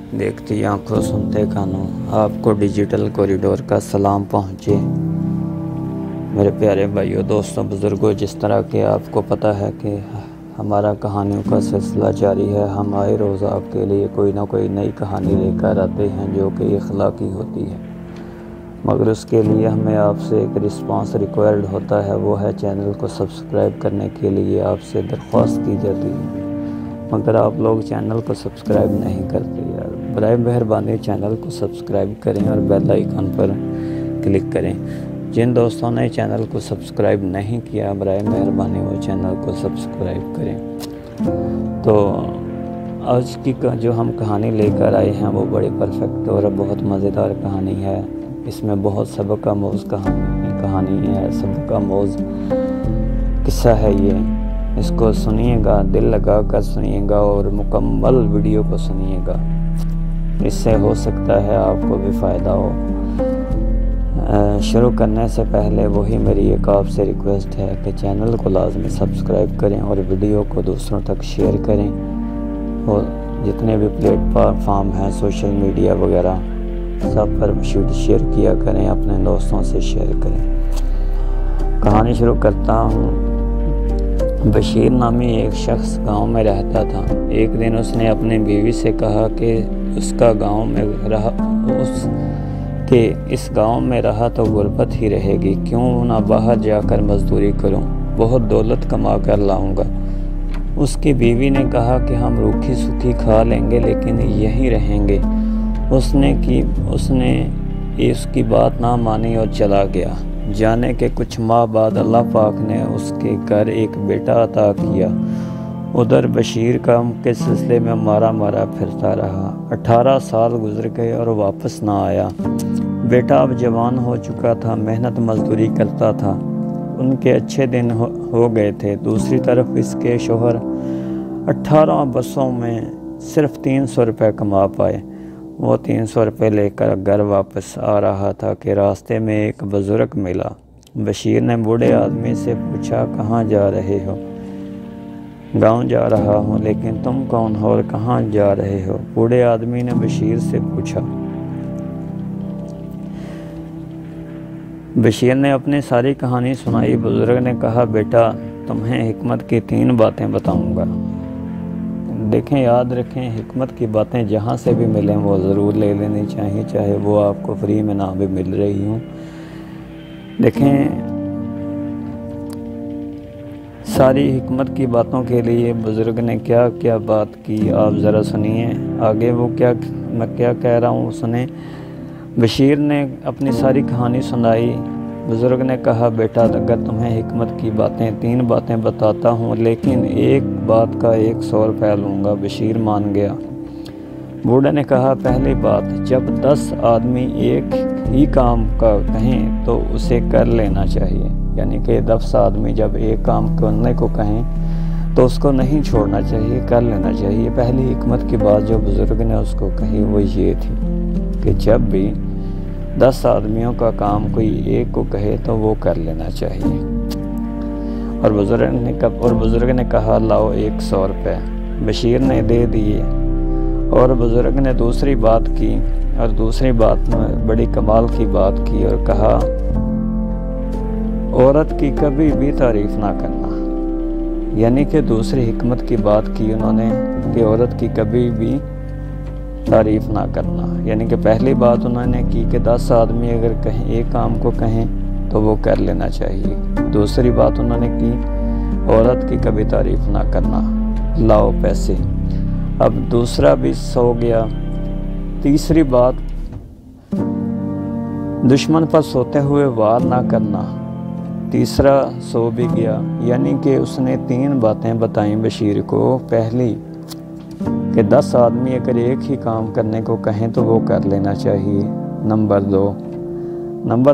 देखती आंखों सुनते कानों, आपको डिजिटल कॉरिडोर का सलाम पहुँचे। मेरे प्यारे भाइयों, दोस्तों, बुज़ुर्गों, जिस तरह के आपको पता है कि हमारा कहानियों का सिलसिला जारी है। हम आए रोज़ आपके लिए कोई ना कोई नई कहानी लेकर आते हैं जो कि इखलाकी होती है, मगर उसके लिए हमें आपसे एक रिस्पांस रिक्वायर्ड होता है। वो है चैनल को सब्सक्राइब करने के लिए आपसे दरख्वास्त की जाती है, मगर आप लोग चैनल को सब्सक्राइब नहीं करते यार। बराए मेहरबानी चैनल को सब्सक्राइब करें और बेल आइकन पर क्लिक करें। जिन दोस्तों ने चैनल को सब्सक्राइब नहीं किया, बराए मेहरबानी वो चैनल को सब्सक्राइब करें। तो आज की जो हम कहानी लेकर आए हैं वो बड़ी परफेक्ट और बहुत मज़ेदार कहानी है। इसमें बहुत सबक आमोज़ कहानी है, सबक आमोज़ किस्सा है ये। इसको सुनिएगा, दिल लगा कर सुनिएगा और मुकम्मल वीडियो को सुनिएगा। इससे हो सकता है आपको भी फ़ायदा हो। शुरू करने से पहले वही मेरी एक आपसे रिक्वेस्ट है कि चैनल को लाजमी सब्सक्राइब करें और वीडियो को दूसरों तक शेयर करें। और जितने भी प्लेटफॉर्म हैं सोशल मीडिया वगैरह सब पर शेयर किया करें, अपने दोस्तों से शेयर करें। कहानी शुरू करता हूँ। बशीर नामी एक शख्स गांव में रहता था। एक दिन उसने अपनी बीवी से कहा कि उसका गांव में रहा इस गांव में रहा तो गुर्बत ही रहेगी, क्यों ना बाहर जाकर मजदूरी करूं, बहुत दौलत कमा कर लाऊंगा। उसकी बीवी ने कहा कि हम रूखी सूखी खा लेंगे लेकिन यहीं रहेंगे। उसने उसकी बात ना मानी और चला गया। जाने के कुछ माह बाद अल्लाह पाक ने उसके घर एक बेटा अता किया। उधर बशीर काम के सिलसिले में मारा फिरता रहा। 18 साल गुजर गए और वापस ना आया। बेटा अब जवान हो चुका था, मेहनत मजदूरी करता था। उनके अच्छे दिन हो गए थे। दूसरी तरफ इसके शोहर 18 बरसों में सिर्फ 300 रुपये कमा पाए। वो 300 रुपये लेकर घर वापस आ रहा था कि रास्ते में एक बुज़ुर्ग मिला। बशीर ने बूढ़े आदमी से पूछा, कहाँ जा रहे हो? गांव जा रहा हूँ। लेकिन तुम कौन हो और कहाँ जा रहे हो? बूढ़े आदमी ने बशीर से पूछा। बशीर ने अपनी सारी कहानी सुनाई। बुज़ुर्ग ने कहा, बेटा तुम्हें हिकमत की 3 बातें बताऊंगा। देखें, याद रखें, हिकमत की बातें जहाँ से भी मिलें वो ज़रूर ले लेनी चाहिए, चाहे वो आपको फ्री में ना भी मिल रही हूँ। देखें, सारी हिकमत की बातों के लिए बुज़ुर्ग ने क्या क्या बात की आप ज़रा सुनिए। आगे वो मैं क्या कह रहा हूँ सुने। बशीर ने अपनी सारी कहानी सुनाई। बुज़ुर्ग ने कहा, बेटा अगर तुम्हें हिकमत की 3 बातें बताता हूँ, लेकिन एक बात का 100 रुपया लूँगा। बशीर मान गया। बूढ़े ने कहा, पहली बात, जब 10 आदमी एक ही काम का कहें तो उसे कर लेना चाहिए। यानी कि 10 आदमी जब एक काम करने को कहें तो उसको नहीं छोड़ना चाहिए, कर लेना चाहिए। पहली हिकमत की बात जो बुज़ुर्ग ने उसको कही वो ये थी कि जब भी 10 आदमियों का काम कोई एक को कहे तो वो कर लेना चाहिए। और बुज़ुर्ग ने कहा, लाओ 100 रुपये। बशीर ने दे दिए। और बुज़ुर्ग ने दूसरी बात की, और दूसरी बात में बड़ी कमाल की बात की और कहा, औरत की कभी भी तारीफ़ ना करना। यानी कि दूसरी हिकमत की बात की उन्होंने कि औरत की कभी भी तारीफ़ ना करना। यानी कि पहली बात उन्होंने की कि 10 आदमी अगर कहें एक काम को कहें तो वो कर लेना चाहिए। दूसरी बात उन्होंने की, औरत की कभी तारीफ़ ना करना। लाओ पैसे। अब दूसरा भी सो गया। तीसरी बात, दुश्मन पर सोते हुए वार ना करना। तीसरा सो भी गया। यानी कि उसने 3 बातें बताई बशीर को। पहली कि 10 आदमी अगर एक ही काम करने को कहें तो वो कर लेना चाहिए। नंबर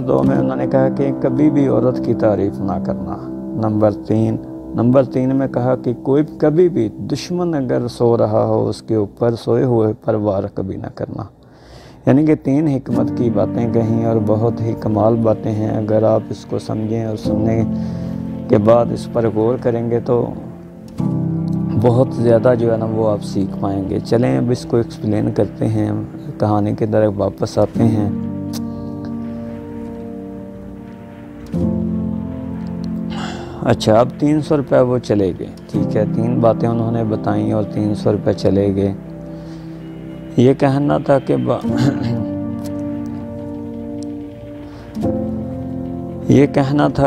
2 में उन्होंने कहा कि कभी भी औरत की तारीफ़ ना करना। नंबर 3 में कहा कि कोई कभी भी दुश्मन अगर सो रहा हो उसके ऊपर सोए हुए पर वार कभी ना करना। यानी कि 3 हिकमत की बातें कहीं और बहुत ही कमाल बातें हैं। अगर आप इसको समझें और सुनने के बाद इस पर गौर करेंगे तो بہت زیادہ جو ہے نا وہ آپ سیکھ پائیں گے۔ چلیں اب اس کو ایکسپلین کرتے ہیں، کہانی کی طرف واپس آتے ہیں۔ اچھا، اب 300 روپے وہ چلے گئے، ٹھیک ہے، 3 باتیں انہوں نے بتائیں اور 300 روپے چلے گئے۔ یہ کہنا تھا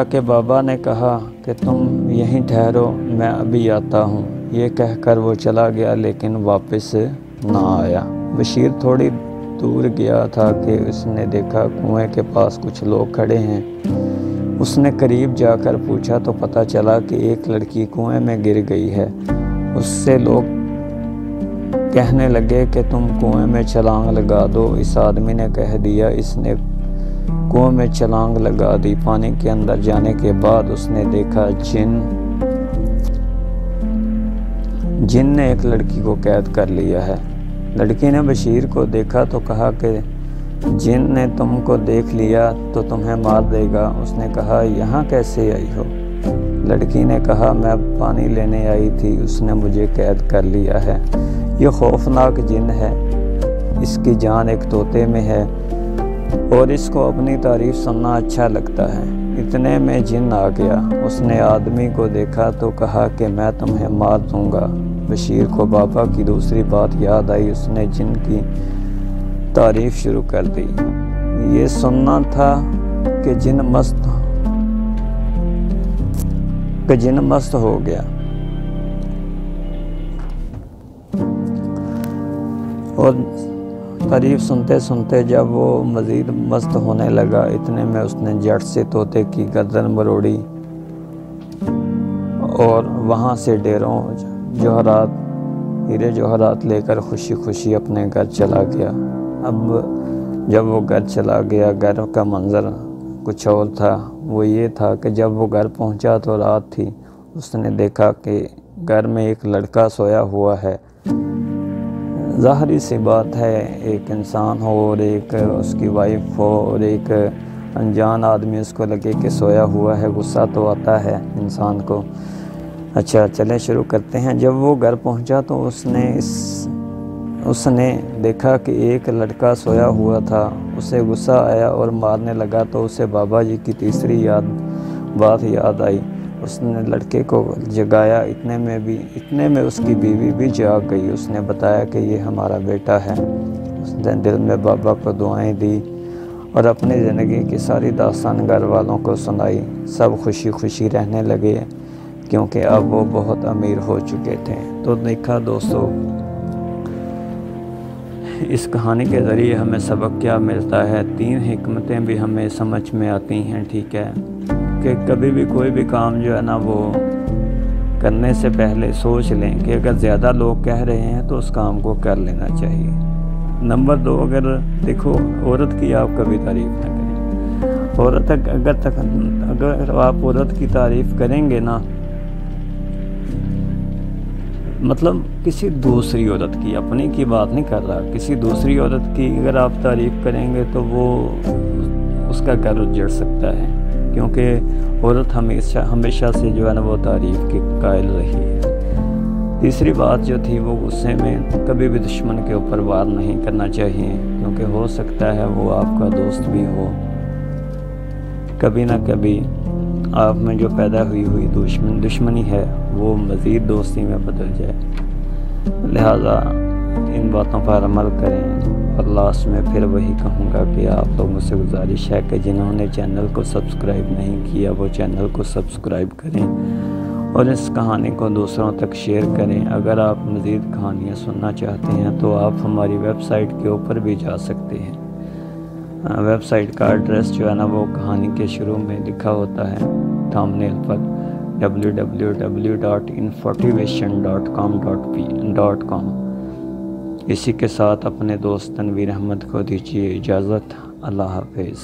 کہ بابا نے کہا کہ تم یہیں ٹھہرو، میں ابھی آتا ہوں۔ یہ کہہ کر وہ چلا گیا لیکن واپس نہ آیا۔ بشیر تھوڑی دور گیا تھا کہ اس نے دیکھا کنویں کے پاس کچھ لوگ کھڑے ہیں۔ اس نے قریب جا کر پوچھا تو پتہ چلا کہ ایک لڑکی کنویں میں گر گئی ہے۔ اس سے لوگ کہنے لگے کہ تم کنویں میں چھلانگ لگا دو۔ اس آدمی نے کہہ دیا۔ اس نے کنویں میں چھلانگ لگا دی۔ پانی کے اندر جانے کے بعد اس نے دیکھا جن نے ایک لڑکی کو قید کر لیا ہے۔ لڑکی نے بشیر کو دیکھا تو کہا کہ جن نے تم کو دیکھ لیا تو تمہیں مار دے گا۔ اس نے کہا یہاں کیسے آئی ہو؟ لڑکی نے کہا میں پانی لینے آئی تھی، اس نے مجھے قید کر لیا ہے۔ یہ خوفناک جن ہے، اس کی جان ایک طوطے میں ہے اور اس کو اپنی تعریف سننا اچھا لگتا ہے۔ اتنے میں جن آ گیا۔ اس نے آدمی کو دیکھا تو کہا کہ میں تمہیں مار دوں گا۔ بشیر کو بابا کی دوسری بات یاد آئی۔ اس نے جن کی تعریف شروع کر دی۔ یہ سننا تھا کہ جن مست ہو گیا اور تعریف سنتے سنتے جب وہ مزید مست ہونے لگا، اتنے میں اس نے جٹ سے طوطے کی گردن مروڑی اور وہاں سے ڈھیروں ہیرے جوہرات لے کر خوشی خوشی اپنے گھر چلا گیا۔ اب جب وہ گھر چلا گیا، گھر کا منظر کچھ اور تھا۔ وہ یہ تھا کہ جب وہ گھر پہنچا تو رات تھی۔ اس نے دیکھا کہ گھر میں ایک لڑکا سویا ہوا ہے۔ ظاہری سی بات ہے، ایک انسان ہو اور ایک اس کی وائف ہو اور ایک انجان آدمی اس کو لگے کہ سویا ہوا ہے، غصہ تو آتا ہے انسان کو۔ اچھا چلیں شروع کرتے ہیں۔ جب وہ گھر پہنچا تو اس نے دیکھا کہ ایک لڑکا سویا ہوا تھا۔ اسے غصہ آیا اور مارنے لگا تو اسے بابا جی کی تیسری بات یاد آئی۔ اس نے لڑکے کو جگایا۔ اتنے میں اس کی بیوی بھی جاگ گئی۔ اس نے بتایا کہ یہ ہمارا بیٹا ہے۔ اس نے دل میں بابا کو دعائیں دی اور اپنی زندگی کی ساری داستان گھر والوں کو سنائی۔ سب خوشی خوشی رہنے لگے کیونکہ اب وہ بہت امیر ہو چکے تھے۔ تو دیکھا دوستو، اس کہانی کے ذریعے ہمیں سبق کیا ملتا ہے؟ 3 حکمتیں بھی ہمیں سمجھ میں آتی ہیں، ٹھیک ہے، کہ کبھی بھی کوئی بھی کام جو ہے نا وہ کرنے سے پہلے سوچ لیں کہ اگر زیادہ لوگ کہہ رہے ہیں تو اس کام کو کر لینا چاہیے۔ نمبر 2، اگر دیکھو عورت کی آپ کبھی تعریف نہ کریں۔ اگر آپ عورت کی تعریف کریں گے نا، مطلب کسی دوسری عورت کی، اپنی کی بات نہیں کر رہا، کسی دوسری عورت کی اگر آپ تعریف کریں گے تو وہ اس کا گھر اجڑ سکتا ہے، کیونکہ عورت ہمیشہ سے جو ہے نا وہ تعریف کی قائل رہی ہے۔ تیسری بات جو تھی، وہ غصے میں کبھی بھی دشمن کے اوپر وار نہیں کرنا چاہیے، کیونکہ ہو سکتا ہے وہ آپ کا دوست بھی ہو۔ کبھی نہ کبھی آپ میں جو پیدا ہوئی دشمنی ہے وہ مزید دوستی میں بدل جائے۔ لہٰذا ان باتوں پر عمل کریں۔ اور لاسٹ میں پھر وہی کہوں گا کہ آپ لوگوں سے گزارش ہے کہ جنہوں نے چینل کو سبسکرائب نہیں کیا وہ چینل کو سبسکرائب کریں اور اس کہانی کو دوسروں تک شیئر کریں۔ اگر آپ مزید کہانیاں سننا چاہتے ہیں تو آپ ہماری ویب سائٹ کے اوپر بھی جا سکتے ہیں۔ ویب سائٹ کا ایڈریس جو ہے نا وہ کہانی کے شروع میں لکھا ہوتا ہے تھامبنیل پر، www.infotivation.com. اسی کے ساتھ اپنے دوست تنویر احمد کو دیجیے اجازت۔ اللہ حافظ۔